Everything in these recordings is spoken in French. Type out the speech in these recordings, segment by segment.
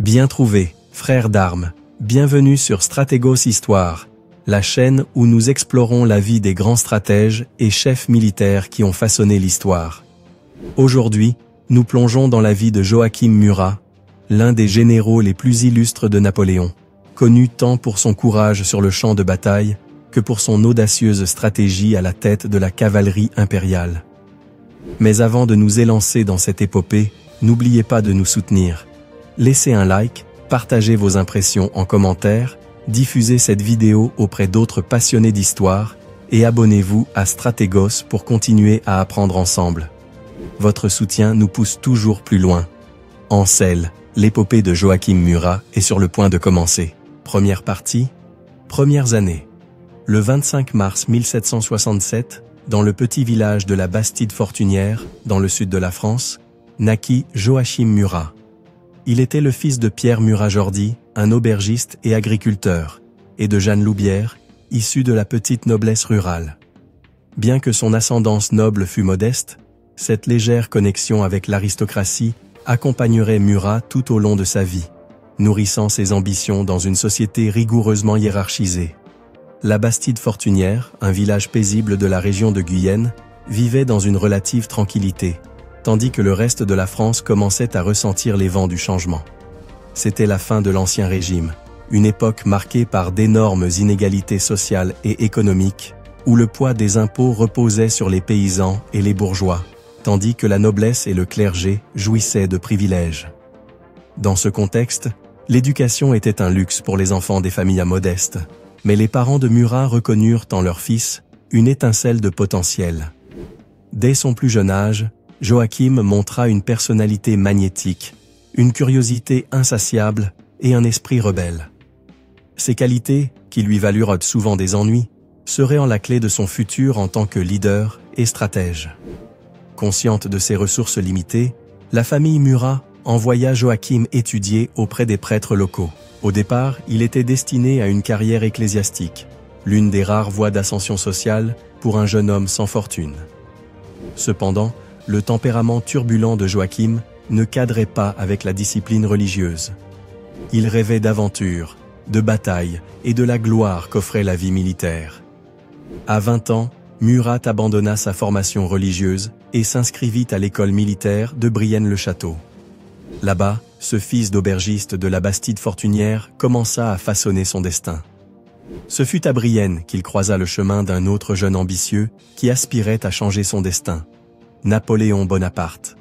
Bien trouvé, frères d'armes. Bienvenue sur Stratégos Histoire, la chaîne où nous explorons la vie des grands stratèges et chefs militaires qui ont façonné l'histoire. Aujourd'hui, nous plongeons dans la vie de Joachim Murat, l'un des généraux les plus illustres de Napoléon, connu tant pour son courage sur le champ de bataille que pour son audacieuse stratégie à la tête de la cavalerie impériale. Mais avant de nous élancer dans cette épopée, n'oubliez pas de nous soutenir. Laissez un like, partagez vos impressions en commentaire, diffusez cette vidéo auprès d'autres passionnés d'histoire et abonnez-vous à Stratégos pour continuer à apprendre ensemble. Votre soutien nous pousse toujours plus loin. En selle, l'épopée de Joachim Murat est sur le point de commencer. Première partie, premières années. Le 25 mars 1767, dans le petit village de la Bastide-Fortunière, dans le sud de la France, naquit Joachim Murat. Il était le fils de Pierre Murat-Jordi, un aubergiste et agriculteur, et de Jeanne Loubière, issue de la petite noblesse rurale. Bien que son ascendance noble fût modeste, cette légère connexion avec l'aristocratie accompagnerait Murat tout au long de sa vie, nourrissant ses ambitions dans une société rigoureusement hiérarchisée. La Bastide-Fortunière, un village paisible de la région de Guyenne, vivait dans une relative tranquillité, tandis que le reste de la France commençait à ressentir les vents du changement. C'était la fin de l'Ancien Régime, une époque marquée par d'énormes inégalités sociales et économiques, où le poids des impôts reposait sur les paysans et les bourgeois, tandis que la noblesse et le clergé jouissaient de privilèges. Dans ce contexte, l'éducation était un luxe pour les enfants des familles modestes, mais les parents de Murat reconnurent en leur fils une étincelle de potentiel. Dès son plus jeune âge, Joachim montra une personnalité magnétique, une curiosité insatiable et un esprit rebelle. Ces qualités, qui lui valurent souvent des ennuis, seraient la clé de son futur en tant que leader et stratège. Consciente de ses ressources limitées, la famille Murat envoya Joachim étudier auprès des prêtres locaux. Au départ, il était destiné à une carrière ecclésiastique, l'une des rares voies d'ascension sociale pour un jeune homme sans fortune. Cependant, le tempérament turbulent de Joachim ne cadrait pas avec la discipline religieuse. Il rêvait d'aventure, de bataille et de la gloire qu'offrait la vie militaire. À 20 ans, Murat abandonna sa formation religieuse et s'inscrivit à l'école militaire de Brienne-le-Château. Là-bas, ce fils d'aubergiste de la Bastide-Fortunière commença à façonner son destin. Ce fut à Brienne qu'il croisa le chemin d'un autre jeune ambitieux qui aspirait à changer son destin, Napoléon Bonaparte.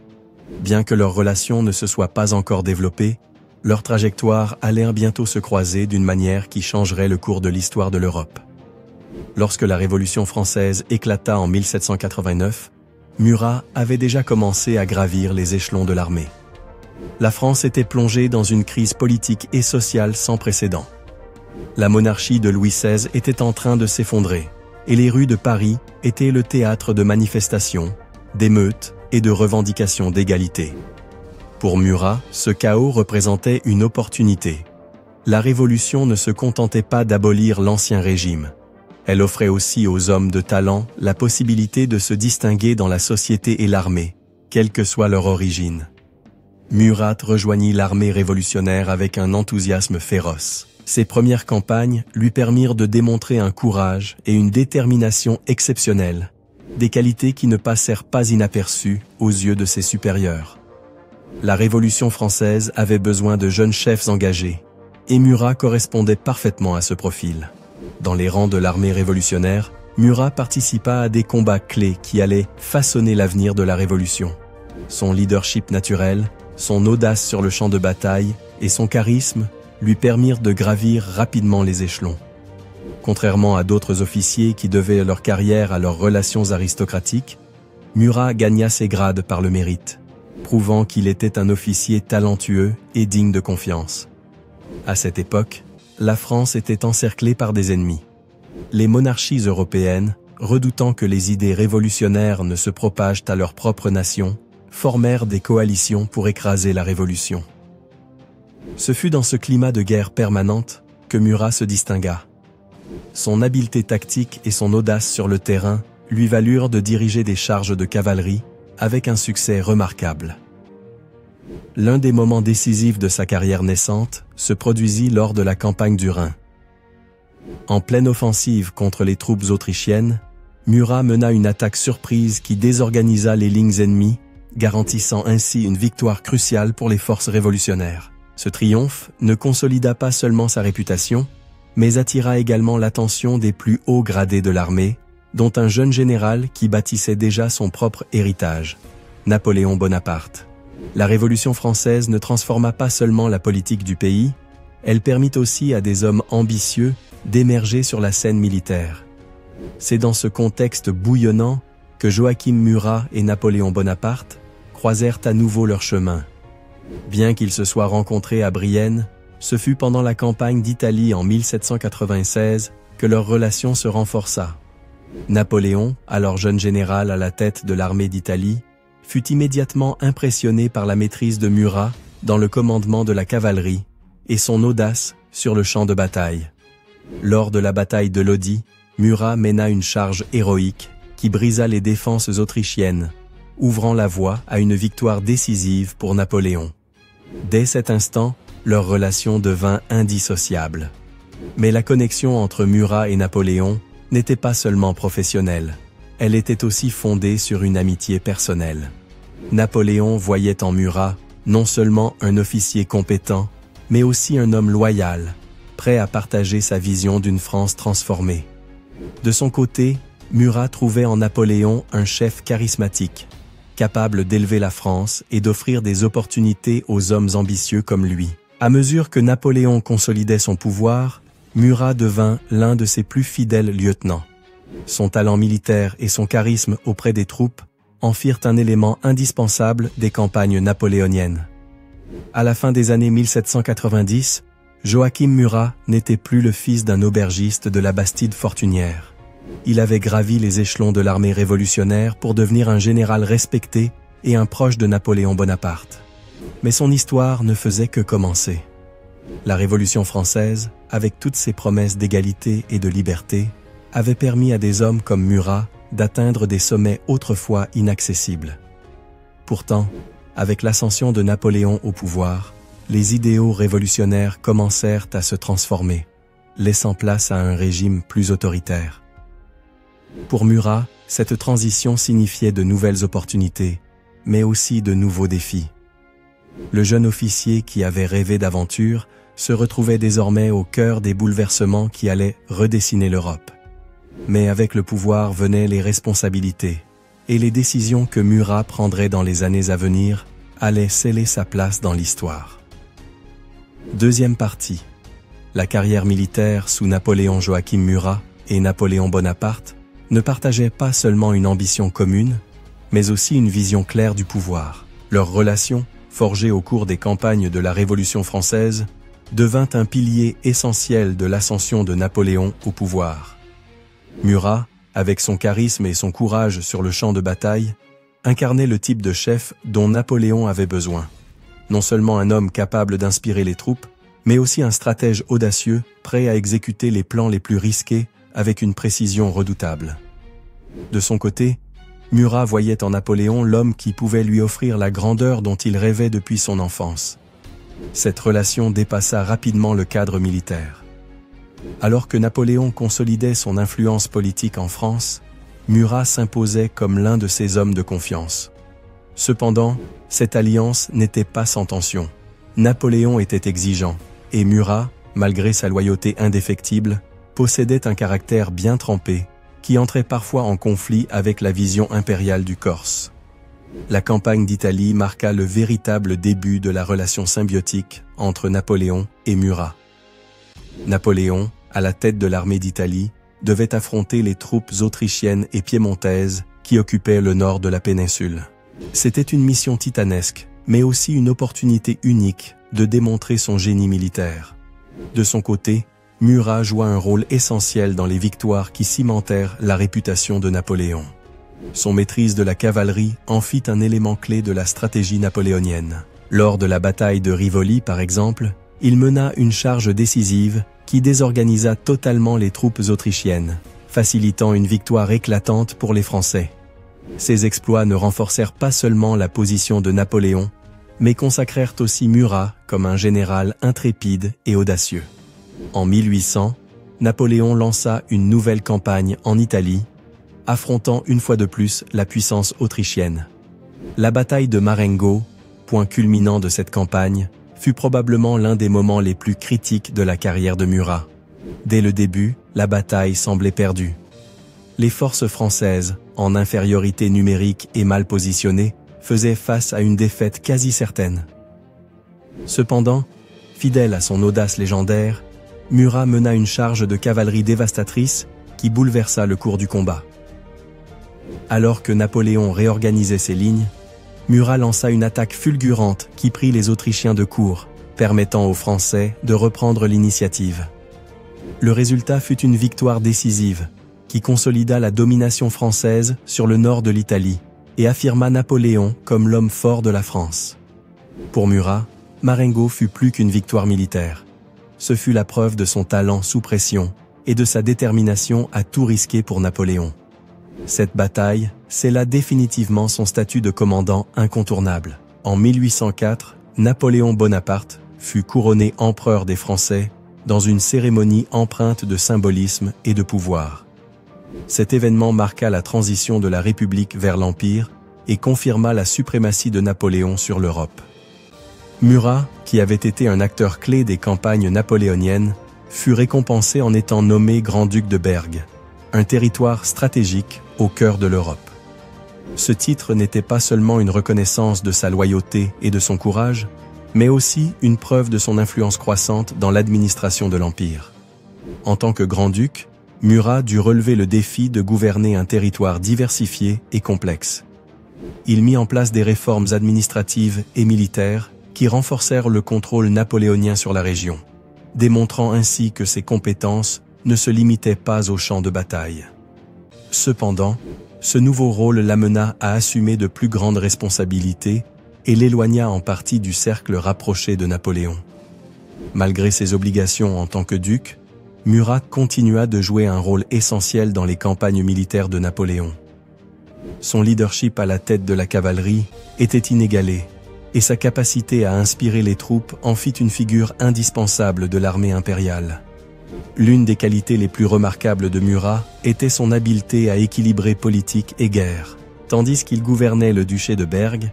Bien que leur relation ne se soit pas encore développée, leurs trajectoires allèrent bientôt se croiser d'une manière qui changerait le cours de l'histoire de l'Europe. Lorsque la Révolution française éclata en 1789, Murat avait déjà commencé à gravir les échelons de l'armée. La France était plongée dans une crise politique et sociale sans précédent. La monarchie de Louis XVI était en train de s'effondrer, et les rues de Paris étaient le théâtre de manifestations, d'émeutes et de revendications d'égalité. Pour Murat, ce chaos représentait une opportunité. La Révolution ne se contentait pas d'abolir l'Ancien Régime. Elle offrait aussi aux hommes de talent la possibilité de se distinguer dans la société et l'armée, quelle que soit leur origine. Murat rejoignit l'armée révolutionnaire avec un enthousiasme féroce. Ses premières campagnes lui permirent de démontrer un courage et une détermination exceptionnels, des qualités qui ne passèrent pas inaperçues aux yeux de ses supérieurs. La Révolution française avait besoin de jeunes chefs engagés, et Murat correspondait parfaitement à ce profil. Dans les rangs de l'armée révolutionnaire, Murat participa à des combats clés qui allaient façonner l'avenir de la Révolution. Son leadership naturel, son audace sur le champ de bataille et son charisme lui permirent de gravir rapidement les échelons. Contrairement à d'autres officiers qui devaient leur carrière à leurs relations aristocratiques, Murat gagna ses grades par le mérite, prouvant qu'il était un officier talentueux et digne de confiance. À cette époque, la France était encerclée par des ennemis. Les monarchies européennes, redoutant que les idées révolutionnaires ne se propagent à leur propre nation, formèrent des coalitions pour écraser la Révolution. Ce fut dans ce climat de guerre permanente que Murat se distingua. Son habileté tactique et son audace sur le terrain lui valurent de diriger des charges de cavalerie avec un succès remarquable. L'un des moments décisifs de sa carrière naissante se produisit lors de la campagne du Rhin. En pleine offensive contre les troupes autrichiennes, Murat mena une attaque surprise qui désorganisa les lignes ennemies, garantissant ainsi une victoire cruciale pour les forces révolutionnaires. Ce triomphe ne consolida pas seulement sa réputation, mais attira également l'attention des plus hauts gradés de l'armée, dont un jeune général qui bâtissait déjà son propre héritage, Napoléon Bonaparte. La Révolution française ne transforma pas seulement la politique du pays, elle permit aussi à des hommes ambitieux d'émerger sur la scène militaire. C'est dans ce contexte bouillonnant que Joachim Murat et Napoléon Bonaparte croisèrent à nouveau leur chemin. Bien qu'ils se soient rencontrés à Brienne, ce fut pendant la campagne d'Italie en 1796 que leur relation se renforça. Napoléon, alors jeune général à la tête de l'armée d'Italie, fut immédiatement impressionné par la maîtrise de Murat dans le commandement de la cavalerie et son audace sur le champ de bataille. Lors de la bataille de Lodi, Murat mena une charge héroïque qui brisa les défenses autrichiennes, ouvrant la voie à une victoire décisive pour Napoléon. Dès cet instant, leur relation devint indissociable. Mais la connexion entre Murat et Napoléon n'était pas seulement professionnelle, elle était aussi fondée sur une amitié personnelle. Napoléon voyait en Murat non seulement un officier compétent, mais aussi un homme loyal, prêt à partager sa vision d'une France transformée. De son côté, Murat trouvait en Napoléon un chef charismatique, capable d'élever la France et d'offrir des opportunités aux hommes ambitieux comme lui. À mesure que Napoléon consolidait son pouvoir, Murat devint l'un de ses plus fidèles lieutenants. Son talent militaire et son charisme auprès des troupes en firent un élément indispensable des campagnes napoléoniennes. À la fin des années 1790, Joachim Murat n'était plus le fils d'un aubergiste de la Bastide fortunière. Il avait gravi les échelons de l'armée révolutionnaire pour devenir un général respecté et un proche de Napoléon Bonaparte. Mais son histoire ne faisait que commencer. La Révolution française, avec toutes ses promesses d'égalité et de liberté, avait permis à des hommes comme Murat d'atteindre des sommets autrefois inaccessibles. Pourtant, avec l'ascension de Napoléon au pouvoir, les idéaux révolutionnaires commencèrent à se transformer, laissant place à un régime plus autoritaire. Pour Murat, cette transition signifiait de nouvelles opportunités, mais aussi de nouveaux défis. Le jeune officier qui avait rêvé d'aventure se retrouvait désormais au cœur des bouleversements qui allaient redessiner l'Europe. Mais avec le pouvoir venaient les responsabilités, et les décisions que Murat prendrait dans les années à venir allaient sceller sa place dans l'histoire. Deuxième partie. La carrière militaire sous Napoléon Joachim Murat et Napoléon Bonaparte ne partageaient pas seulement une ambition commune, mais aussi une vision claire du pouvoir. Leur relation, forgée au cours des campagnes de la Révolution française, devint un pilier essentiel de l'ascension de Napoléon au pouvoir. Murat, avec son charisme et son courage sur le champ de bataille, incarnait le type de chef dont Napoléon avait besoin. Non seulement un homme capable d'inspirer les troupes, mais aussi un stratège audacieux, prêt à exécuter les plans les plus risqués avec une précision redoutable. De son côté, Murat voyait en Napoléon l'homme qui pouvait lui offrir la grandeur dont il rêvait depuis son enfance. Cette relation dépassa rapidement le cadre militaire. Alors que Napoléon consolidait son influence politique en France, Murat s'imposait comme l'un de ses hommes de confiance. Cependant, cette alliance n'était pas sans tension. Napoléon était exigeant, et Murat, malgré sa loyauté indéfectible, possédait un caractère bien trempé, qui entrait parfois en conflit avec la vision impériale du Corse. La campagne d'Italie marqua le véritable début de la relation symbiotique entre Napoléon et Murat. Napoléon, à la tête de l'armée d'Italie, devait affronter les troupes autrichiennes et piémontaises qui occupaient le nord de la péninsule. C'était une mission titanesque, mais aussi une opportunité unique de démontrer son génie militaire. De son côté, Murat joua un rôle essentiel dans les victoires qui cimentèrent la réputation de Napoléon. Son maîtrise de la cavalerie en fit un élément clé de la stratégie napoléonienne. Lors de la bataille de Rivoli, par exemple, il mena une charge décisive qui désorganisa totalement les troupes autrichiennes, facilitant une victoire éclatante pour les Français. Ces exploits ne renforcèrent pas seulement la position de Napoléon, mais consacrèrent aussi Murat comme un général intrépide et audacieux. En 1800, Napoléon lança une nouvelle campagne en Italie, affrontant une fois de plus la puissance autrichienne. La bataille de Marengo, point culminant de cette campagne, fut probablement l'un des moments les plus critiques de la carrière de Murat. Dès le début, la bataille semblait perdue. Les forces françaises, en infériorité numérique et mal positionnées, faisaient face à une défaite quasi certaine. Cependant, fidèle à son audace légendaire, Murat mena une charge de cavalerie dévastatrice qui bouleversa le cours du combat. Alors que Napoléon réorganisait ses lignes, Murat lança une attaque fulgurante qui prit les Autrichiens de court, permettant aux Français de reprendre l'initiative. Le résultat fut une victoire décisive, qui consolida la domination française sur le nord de l'Italie et affirma Napoléon comme l'homme fort de la France. Pour Murat, Marengo fut plus qu'une victoire militaire. Ce fut la preuve de son talent sous pression et de sa détermination à tout risquer pour Napoléon. Cette bataille scella définitivement son statut de commandant incontournable. En 1804, Napoléon Bonaparte fut couronné empereur des Français dans une cérémonie empreinte de symbolisme et de pouvoir. Cet événement marqua la transition de la République vers l'Empire et confirma la suprématie de Napoléon sur l'Europe. Murat, qui avait été un acteur clé des campagnes napoléoniennes, fut récompensé en étant nommé grand-duc de Bergue, un territoire stratégique au cœur de l'Europe. Ce titre n'était pas seulement une reconnaissance de sa loyauté et de son courage, mais aussi une preuve de son influence croissante dans l'administration de l'Empire. En tant que grand-duc, Murat dut relever le défi de gouverner un territoire diversifié et complexe. Il mit en place des réformes administratives et militaires qui renforcèrent le contrôle napoléonien sur la région, démontrant ainsi que ses compétences ne se limitaient pas au champ de bataille. Cependant, ce nouveau rôle l'amena à assumer de plus grandes responsabilités et l'éloigna en partie du cercle rapproché de Napoléon. Malgré ses obligations en tant que duc, Murat continua de jouer un rôle essentiel dans les campagnes militaires de Napoléon. Son leadership à la tête de la cavalerie était inégalé, et sa capacité à inspirer les troupes en fit une figure indispensable de l'armée impériale. L'une des qualités les plus remarquables de Murat était son habileté à équilibrer politique et guerre. Tandis qu'il gouvernait le duché de Bergue,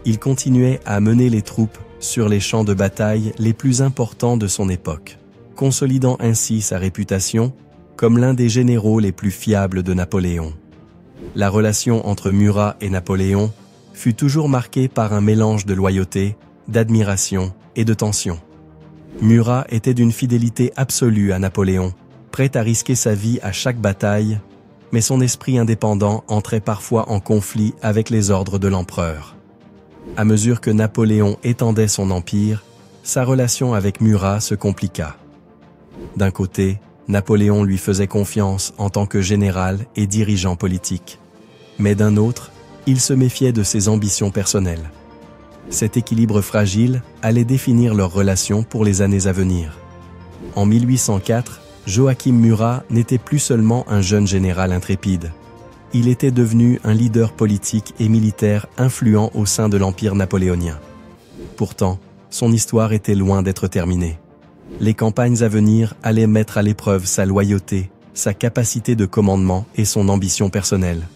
il continuait à mener les troupes sur les champs de bataille les plus importants de son époque, consolidant ainsi sa réputation comme l'un des généraux les plus fiables de Napoléon. La relation entre Murat et Napoléon fut toujours marquée par un mélange de loyauté, d'admiration et de tension. Murat était d'une fidélité absolue à Napoléon, prêt à risquer sa vie à chaque bataille, mais son esprit indépendant entrait parfois en conflit avec les ordres de l'empereur. À mesure que Napoléon étendait son empire, sa relation avec Murat se compliqua. D'un côté, Napoléon lui faisait confiance en tant que général et dirigeant politique. Mais d'un autre, il se méfiait de ses ambitions personnelles. Cet équilibre fragile allait définir leur relation pour les années à venir. En 1804, Joachim Murat n'était plus seulement un jeune général intrépide. Il était devenu un leader politique et militaire influent au sein de l'Empire napoléonien. Pourtant, son histoire était loin d'être terminée. Les campagnes à venir allaient mettre à l'épreuve sa loyauté, sa capacité de commandement et son ambition personnelle.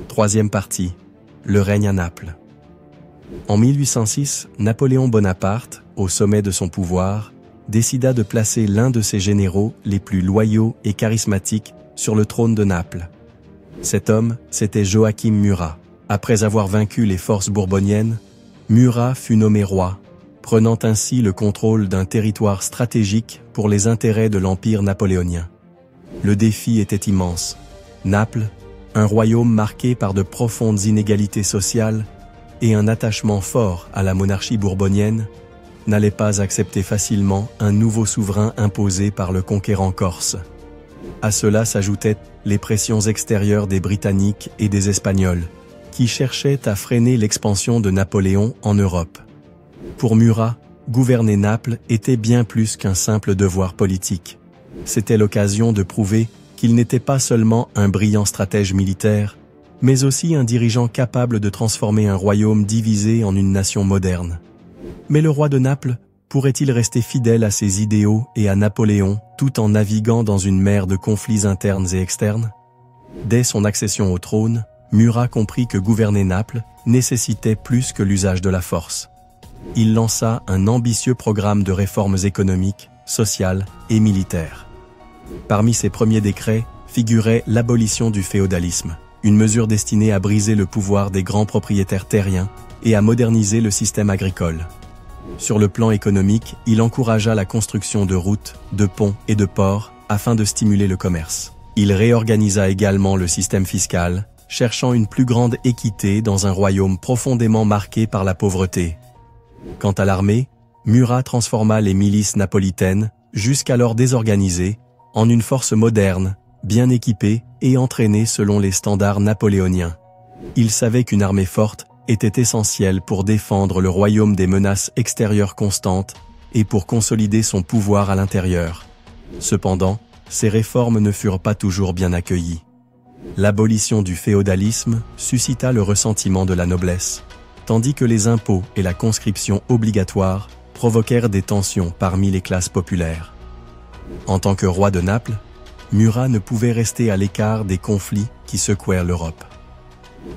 Troisième partie, le règne à Naples. En 1806, Napoléon Bonaparte, au sommet de son pouvoir, décida de placer l'un de ses généraux les plus loyaux et charismatiques sur le trône de Naples. Cet homme, c'était Joachim Murat. Après avoir vaincu les forces bourboniennes, Murat fut nommé roi, prenant ainsi le contrôle d'un territoire stratégique pour les intérêts de l'Empire napoléonien. Le défi était immense. Naples, un royaume marqué par de profondes inégalités sociales et un attachement fort à la monarchie bourbonienne, n'allait pas accepter facilement un nouveau souverain imposé par le conquérant corse. À cela s'ajoutaient les pressions extérieures des Britanniques et des Espagnols, qui cherchaient à freiner l'expansion de Napoléon en Europe. Pour Murat, gouverner Naples était bien plus qu'un simple devoir politique. C'était l'occasion de prouver qu'il n'était pas seulement un brillant stratège militaire, mais aussi un dirigeant capable de transformer un royaume divisé en une nation moderne. Mais le roi de Naples pourrait-il rester fidèle à ses idéaux et à Napoléon tout en naviguant dans une mer de conflits internes et externes? Dès son accession au trône, Murat comprit que gouverner Naples nécessitait plus que l'usage de la force. Il lança un ambitieux programme de réformes économiques, sociales et militaires. Parmi ses premiers décrets figurait l'abolition du féodalisme, une mesure destinée à briser le pouvoir des grands propriétaires terriens et à moderniser le système agricole. Sur le plan économique, il encouragea la construction de routes, de ponts et de ports afin de stimuler le commerce. Il réorganisa également le système fiscal, cherchant une plus grande équité dans un royaume profondément marqué par la pauvreté. Quant à l'armée, Murat transforma les milices napolitaines, jusqu'alors désorganisées, en une force moderne, bien équipée et entraînée selon les standards napoléoniens. Il savait qu'une armée forte était essentielle pour défendre le royaume des menaces extérieures constantes et pour consolider son pouvoir à l'intérieur. Cependant, ces réformes ne furent pas toujours bien accueillies. L'abolition du féodalisme suscita le ressentiment de la noblesse, tandis que les impôts et la conscription obligatoire provoquèrent des tensions parmi les classes populaires. En tant que roi de Naples, Murat ne pouvait rester à l'écart des conflits qui secouèrent l'Europe.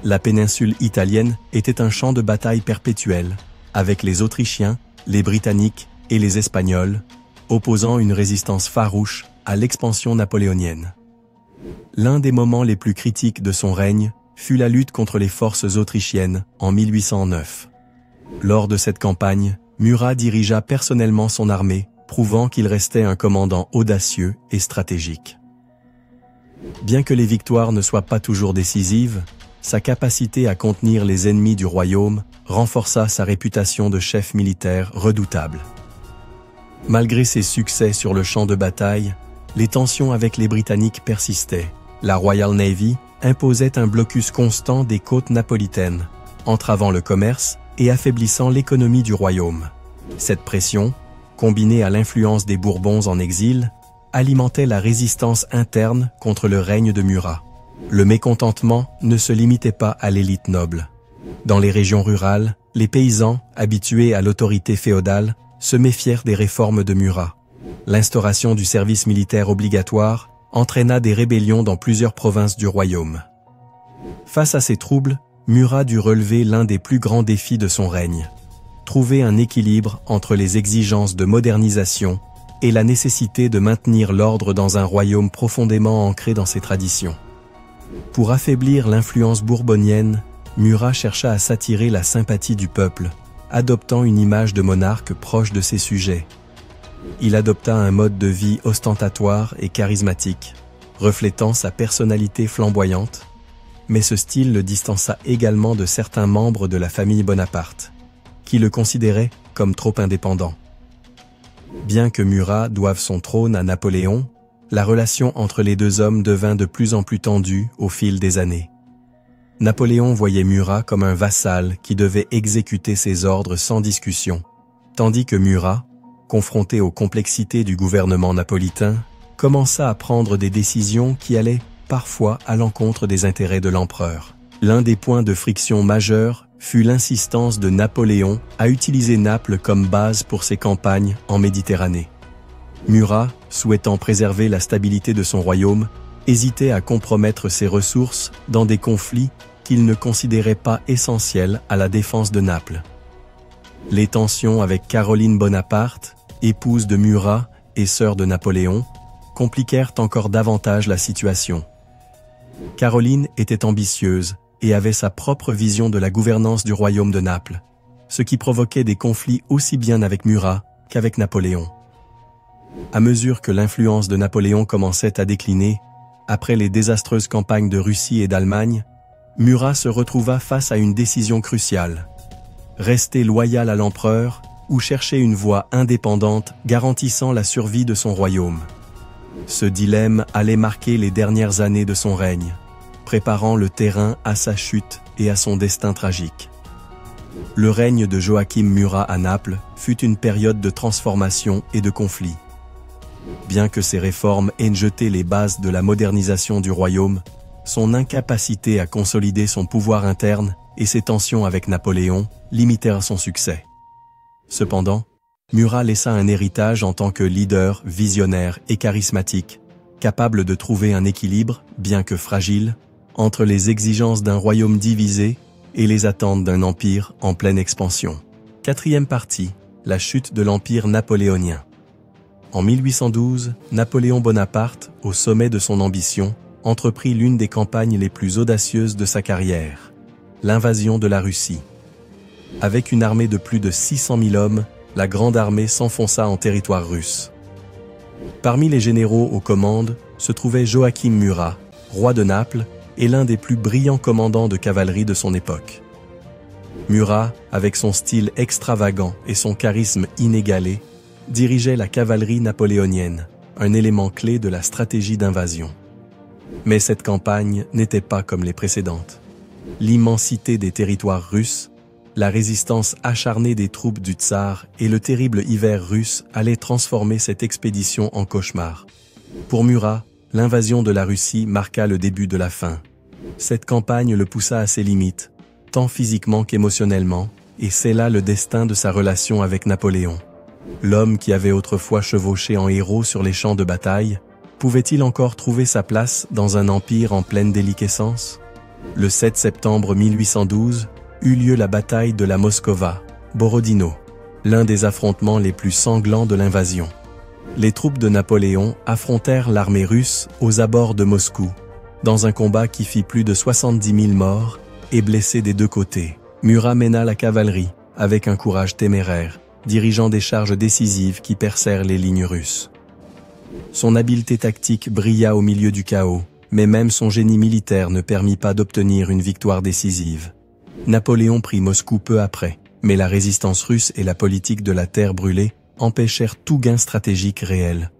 La péninsule italienne était un champ de bataille perpétuel, avec les Autrichiens, les Britanniques et les Espagnols, opposant une résistance farouche à l'expansion napoléonienne. L'un des moments les plus critiques de son règne fut la lutte contre les forces autrichiennes en 1809. Lors de cette campagne, Murat dirigea personnellement son armée, prouvant qu'il restait un commandant audacieux et stratégique. Bien que les victoires ne soient pas toujours décisives, sa capacité à contenir les ennemis du royaume renforça sa réputation de chef militaire redoutable. Malgré ses succès sur le champ de bataille, les tensions avec les Britanniques persistaient. La Royal Navy imposait un blocus constant des côtes napolitaines, entravant le commerce et affaiblissant l'économie du royaume. Cette pression, combinée à l'influence des Bourbons en exil, alimentait la résistance interne contre le règne de Murat. Le mécontentement ne se limitait pas à l'élite noble. Dans les régions rurales, les paysans, habitués à l'autorité féodale, se méfièrent des réformes de Murat. L'instauration du service militaire obligatoire entraîna des rébellions dans plusieurs provinces du royaume. Face à ces troubles, Murat dut relever l'un des plus grands défis de son règne: trouver un équilibre entre les exigences de modernisation et la nécessité de maintenir l'ordre dans un royaume profondément ancré dans ses traditions. Pour affaiblir l'influence bourbonienne, Murat chercha à s'attirer la sympathie du peuple, adoptant une image de monarque proche de ses sujets. Il adopta un mode de vie ostentatoire et charismatique, reflétant sa personnalité flamboyante, mais ce style le distança également de certains membres de la famille Bonaparte, qui le considéraient comme trop indépendant. Bien que Murat doive son trône à Napoléon, la relation entre les deux hommes devint de plus en plus tendue au fil des années. Napoléon voyait Murat comme un vassal qui devait exécuter ses ordres sans discussion, tandis que Murat, confronté aux complexités du gouvernement napolitain, commença à prendre des décisions qui allaient parfois à l'encontre des intérêts de l'empereur. L'un des points de friction majeurs fut l'insistance de Napoléon à utiliser Naples comme base pour ses campagnes en Méditerranée. Murat, souhaitant préserver la stabilité de son royaume, hésitait à compromettre ses ressources dans des conflits qu'il ne considérait pas essentiels à la défense de Naples. Les tensions avec Caroline Bonaparte, épouse de Murat et sœur de Napoléon, compliquèrent encore davantage la situation. Caroline était ambitieuse et avait sa propre vision de la gouvernance du royaume de Naples, ce qui provoquait des conflits aussi bien avec Murat qu'avec Napoléon. À mesure que l'influence de Napoléon commençait à décliner, après les désastreuses campagnes de Russie et d'Allemagne, Murat se retrouva face à une décision cruciale: rester loyal à l'empereur ou chercher une voie indépendante garantissant la survie de son royaume. Ce dilemme allait marquer les dernières années de son règne, préparant le terrain à sa chute et à son destin tragique. Le règne de Joachim Murat à Naples fut une période de transformation et de conflit. Bien que ces réformes aient jeté les bases de la modernisation du royaume, son incapacité à consolider son pouvoir interne et ses tensions avec Napoléon limitèrent son succès. Cependant, Murat laissa un héritage en tant que leader visionnaire et charismatique, capable de trouver un équilibre, bien que fragile, entre les exigences d'un royaume divisé et les attentes d'un empire en pleine expansion. Quatrième partie, la chute de l'empire napoléonien. En 1812, Napoléon Bonaparte, au sommet de son ambition, entreprit l'une des campagnes les plus audacieuses de sa carrière, l'invasion de la Russie. Avec une armée de plus de 600 000 hommes, la Grande Armée s'enfonça en territoire russe. Parmi les généraux aux commandes se trouvait Joachim Murat, roi de Naples, et l'un des plus brillants commandants de cavalerie de son époque. Murat, avec son style extravagant et son charisme inégalé, dirigeait la cavalerie napoléonienne, un élément clé de la stratégie d'invasion. Mais cette campagne n'était pas comme les précédentes. L'immensité des territoires russes, la résistance acharnée des troupes du tsar et le terrible hiver russe allaient transformer cette expédition en cauchemar. Pour Murat, l'invasion de la Russie marqua le début de la fin. Cette campagne le poussa à ses limites, tant physiquement qu'émotionnellement, et scella le destin de sa relation avec Napoléon. L'homme qui avait autrefois chevauché en héros sur les champs de bataille, pouvait-il encore trouver sa place dans un empire en pleine déliquescence? Le 7 septembre 1812 eut lieu la bataille de la Moskova, Borodino, l'un des affrontements les plus sanglants de l'invasion. Les troupes de Napoléon affrontèrent l'armée russe aux abords de Moscou, dans un combat qui fit plus de 70 000 morts et blessés des deux côtés. Murat mena la cavalerie, avec un courage téméraire, dirigeant des charges décisives qui percèrent les lignes russes. Son habileté tactique brilla au milieu du chaos, mais même son génie militaire ne permit pas d'obtenir une victoire décisive. Napoléon prit Moscou peu après, mais la résistance russe et la politique de la terre brûlée empêchèrent tout gain stratégique réel.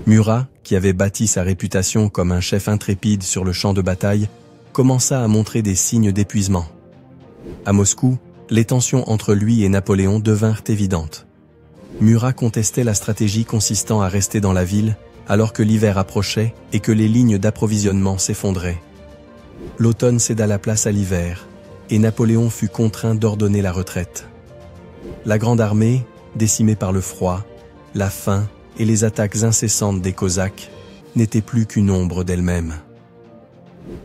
Murat, qui avait bâti sa réputation comme un chef intrépide sur le champ de bataille, commença à montrer des signes d'épuisement. À Moscou, les tensions entre lui et Napoléon devinrent évidentes. Murat contestait la stratégie consistant à rester dans la ville, alors que l'hiver approchait et que les lignes d'approvisionnement s'effondraient. L'automne céda la place à l'hiver, et Napoléon fut contraint d'ordonner la retraite. La Grande Armée, décimée par le froid, la faim et les attaques incessantes des Cosaques, n'était plus qu'une ombre d'elle-même.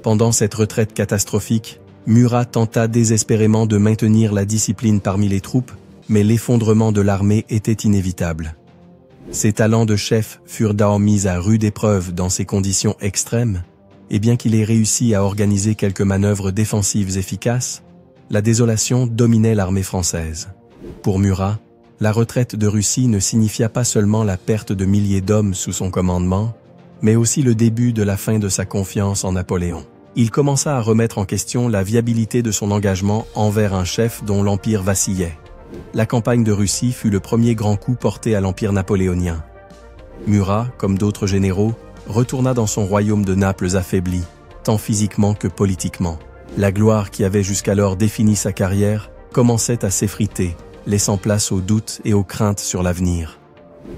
Pendant cette retraite catastrophique, Murat tenta désespérément de maintenir la discipline parmi les troupes, mais l'effondrement de l'armée était inévitable. Ses talents de chef furent d'abord mis à rude épreuve dans ces conditions extrêmes, et bien qu'il ait réussi à organiser quelques manœuvres défensives efficaces, la désolation dominait l'armée française. Pour Murat, la retraite de Russie ne signifia pas seulement la perte de milliers d'hommes sous son commandement, mais aussi le début de la fin de sa confiance en Napoléon. Il commença à remettre en question la viabilité de son engagement envers un chef dont l'empire vacillait. La campagne de Russie fut le premier grand coup porté à l'empire napoléonien. Murat, comme d'autres généraux, retourna dans son royaume de Naples affaibli, tant physiquement que politiquement. La gloire qui avait jusqu'alors défini sa carrière commençait à s'effriter, laissant place aux doutes et aux craintes sur l'avenir.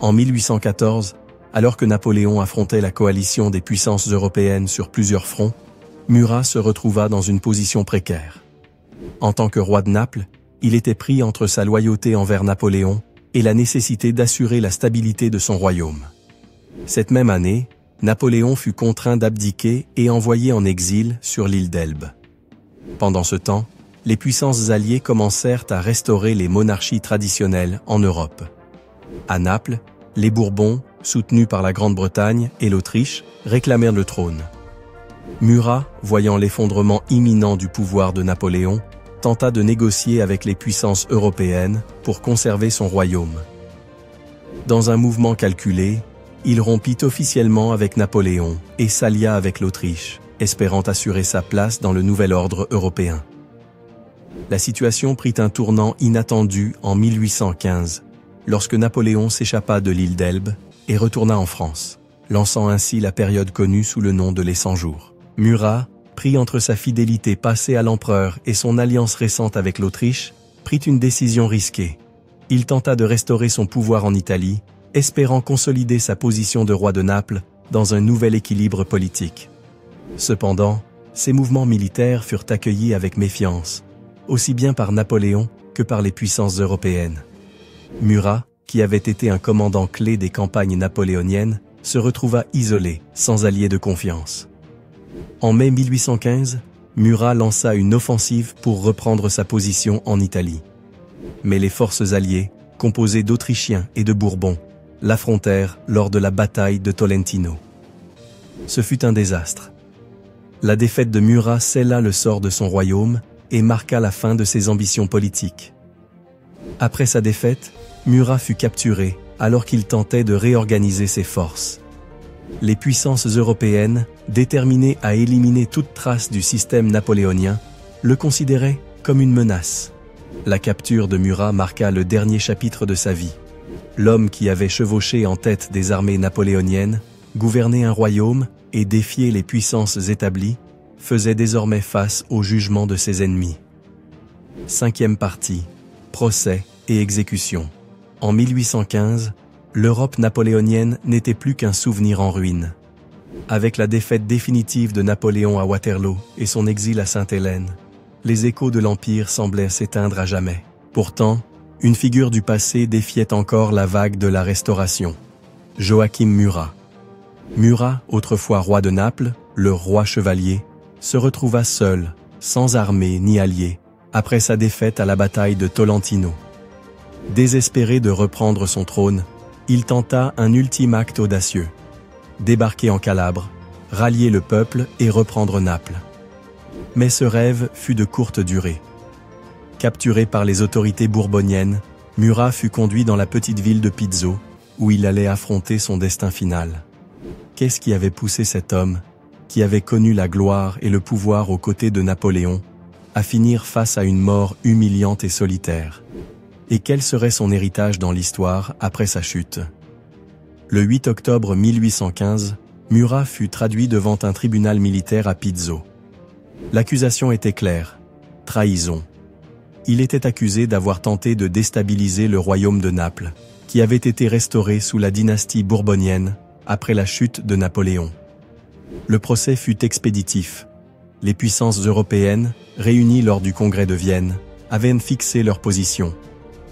En 1814, alors que Napoléon affrontait la coalition des puissances européennes sur plusieurs fronts, Murat se retrouva dans une position précaire. En tant que roi de Naples, il était pris entre sa loyauté envers Napoléon et la nécessité d'assurer la stabilité de son royaume. Cette même année, Napoléon fut contraint d'abdiquer et envoyé en exil sur l'île d'Elbe. Pendant ce temps, les puissances alliées commencèrent à restaurer les monarchies traditionnelles en Europe. À Naples, les Bourbons, soutenus par la Grande-Bretagne et l'Autriche, réclamèrent le trône. Murat, voyant l'effondrement imminent du pouvoir de Napoléon, tenta de négocier avec les puissances européennes pour conserver son royaume. Dans un mouvement calculé, il rompit officiellement avec Napoléon et s'allia avec l'Autriche, espérant assurer sa place dans le nouvel ordre européen. La situation prit un tournant inattendu en 1815, lorsque Napoléon s'échappa de l'île d'Elbe et retourna en France, lançant ainsi la période connue sous le nom de les 100 jours. Murat, pris entre sa fidélité passée à l'empereur et son alliance récente avec l'Autriche, prit une décision risquée. Il tenta de restaurer son pouvoir en Italie, espérant consolider sa position de roi de Naples dans un nouvel équilibre politique. Cependant, ces mouvements militaires furent accueillis avec méfiance, aussi bien par Napoléon que par les puissances européennes. Murat, qui avait été un commandant clé des campagnes napoléoniennes, se retrouva isolé, sans allié de confiance. En mai 1815, Murat lança une offensive pour reprendre sa position en Italie. Mais les forces alliées, composées d'Autrichiens et de Bourbons, l'affrontèrent lors de la bataille de Tolentino. Ce fut un désastre. La défaite de Murat scella le sort de son royaume et marqua la fin de ses ambitions politiques. Après sa défaite, Murat fut capturé alors qu'il tentait de réorganiser ses forces. Les puissances européennes, déterminées à éliminer toute trace du système napoléonien, le considéraient comme une menace. La capture de Murat marqua le dernier chapitre de sa vie. L'homme qui avait chevauché en tête des armées napoléoniennes, gouverné un royaume et défié les puissances établies, faisait désormais face au jugement de ses ennemis. 5e partie. Procès et exécution. En 1815, l'Europe napoléonienne n'était plus qu'un souvenir en ruine. Avec la défaite définitive de Napoléon à Waterloo et son exil à Sainte-Hélène, les échos de l'Empire semblaient s'éteindre à jamais. Pourtant, une figure du passé défiait encore la vague de la Restauration. Joachim Murat. Murat, autrefois roi de Naples, le roi chevalier, se retrouva seul, sans armée ni alliés, après sa défaite à la bataille de Tolentino. Désespéré de reprendre son trône, il tenta un ultime acte audacieux. Débarquer en Calabre, rallier le peuple et reprendre Naples. Mais ce rêve fut de courte durée. Capturé par les autorités bourboniennes, Murat fut conduit dans la petite ville de Pizzo, où il allait affronter son destin final. Qu'est-ce qui avait poussé cet homme, qui avait connu la gloire et le pouvoir aux côtés de Napoléon, à finir face à une mort humiliante et solitaire? Et quel serait son héritage dans l'histoire après sa chute? Le 8 octobre 1815, Murat fut traduit devant un tribunal militaire à Pizzo. L'accusation était claire: trahison. Il était accusé d'avoir tenté de déstabiliser le royaume de Naples, qui avait été restauré sous la dynastie bourbonienne après la chute de Napoléon. Le procès fut expéditif. Les puissances européennes, réunies lors du congrès de Vienne, avaient fixé leur position.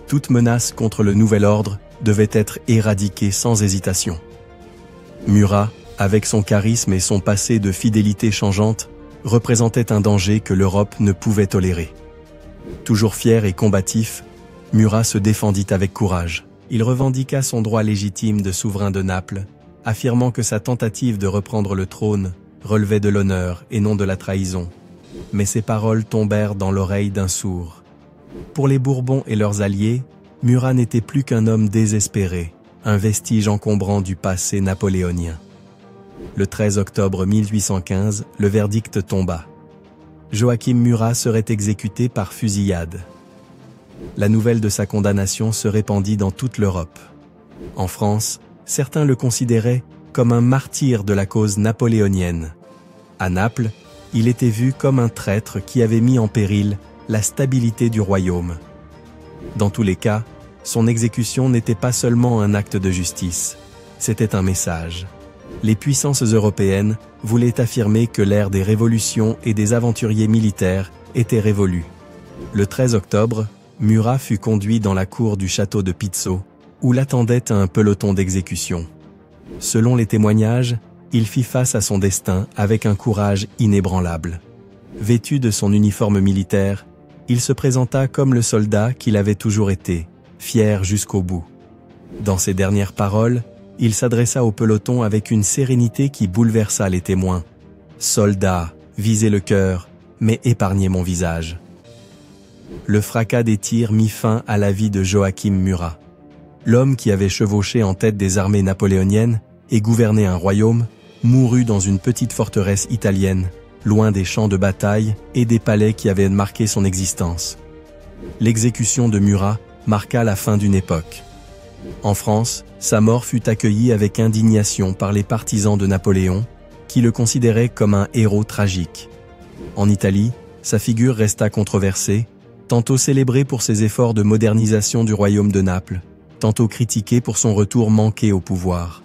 Toute menace contre le nouvel ordre devait être éradiquée sans hésitation. Murat, avec son charisme et son passé de fidélité changeante, représentait un danger que l'Europe ne pouvait tolérer. Toujours fier et combatif, Murat se défendit avec courage. Il revendiqua son droit légitime de souverain de Naples, affirmant que sa tentative de reprendre le trône relevait de l'honneur et non de la trahison. Mais ses paroles tombèrent dans l'oreille d'un sourd. Pour les Bourbons et leurs alliés, Murat n'était plus qu'un homme désespéré, un vestige encombrant du passé napoléonien. Le 13 octobre 1815, le verdict tomba. Joachim Murat serait exécuté par fusillade. La nouvelle de sa condamnation se répandit dans toute l'Europe. En France, certains le considéraient comme un martyr de la cause napoléonienne. À Naples, il était vu comme un traître qui avait mis en péril la stabilité du royaume. Dans tous les cas, son exécution n'était pas seulement un acte de justice, c'était un message. Les puissances européennes voulaient affirmer que l'ère des révolutions et des aventuriers militaires était révolue. Le 13 octobre, Murat fut conduit dans la cour du château de Pizzo, où l'attendait un peloton d'exécution. Selon les témoignages, il fit face à son destin avec un courage inébranlable. Vêtu de son uniforme militaire, il se présenta comme le soldat qu'il avait toujours été, fier jusqu'au bout. Dans ses dernières paroles, il s'adressa au peloton avec une sérénité qui bouleversa les témoins. « Soldats, visez le cœur, mais épargnez mon visage. » Le fracas des tirs mit fin à la vie de Joachim Murat. L'homme qui avait chevauché en tête des armées napoléoniennes et gouverné un royaume, mourut dans une petite forteresse italienne, loin des champs de bataille et des palais qui avaient marqué son existence. L'exécution de Murat marqua la fin d'une époque. En France, sa mort fut accueillie avec indignation par les partisans de Napoléon, qui le considéraient comme un héros tragique. En Italie, sa figure resta controversée, tantôt célébré pour ses efforts de modernisation du royaume de Naples, tantôt critiqué pour son retour manqué au pouvoir.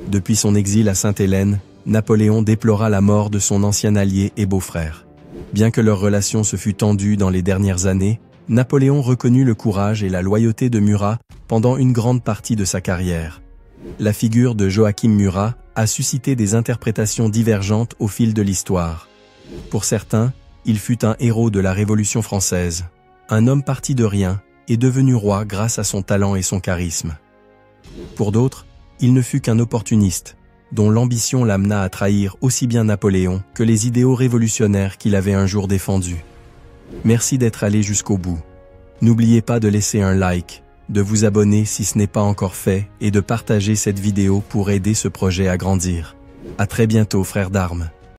Depuis son exil à Sainte-Hélène, Napoléon déplora la mort de son ancien allié et beau-frère. Bien que leur relation se fût tendue dans les dernières années, Napoléon reconnut le courage et la loyauté de Murat pendant une grande partie de sa carrière. La figure de Joachim Murat a suscité des interprétations divergentes au fil de l'histoire. Pour certains, il fut un héros de la Révolution française, un homme parti de rien et devenu roi grâce à son talent et son charisme. Pour d'autres, il ne fut qu'un opportuniste, dont l'ambition l'amena à trahir aussi bien Napoléon que les idéaux révolutionnaires qu'il avait un jour défendus. Merci d'être allé jusqu'au bout. N'oubliez pas de laisser un like, de vous abonner si ce n'est pas encore fait et de partager cette vidéo pour aider ce projet à grandir. À très bientôt, frères d'armes.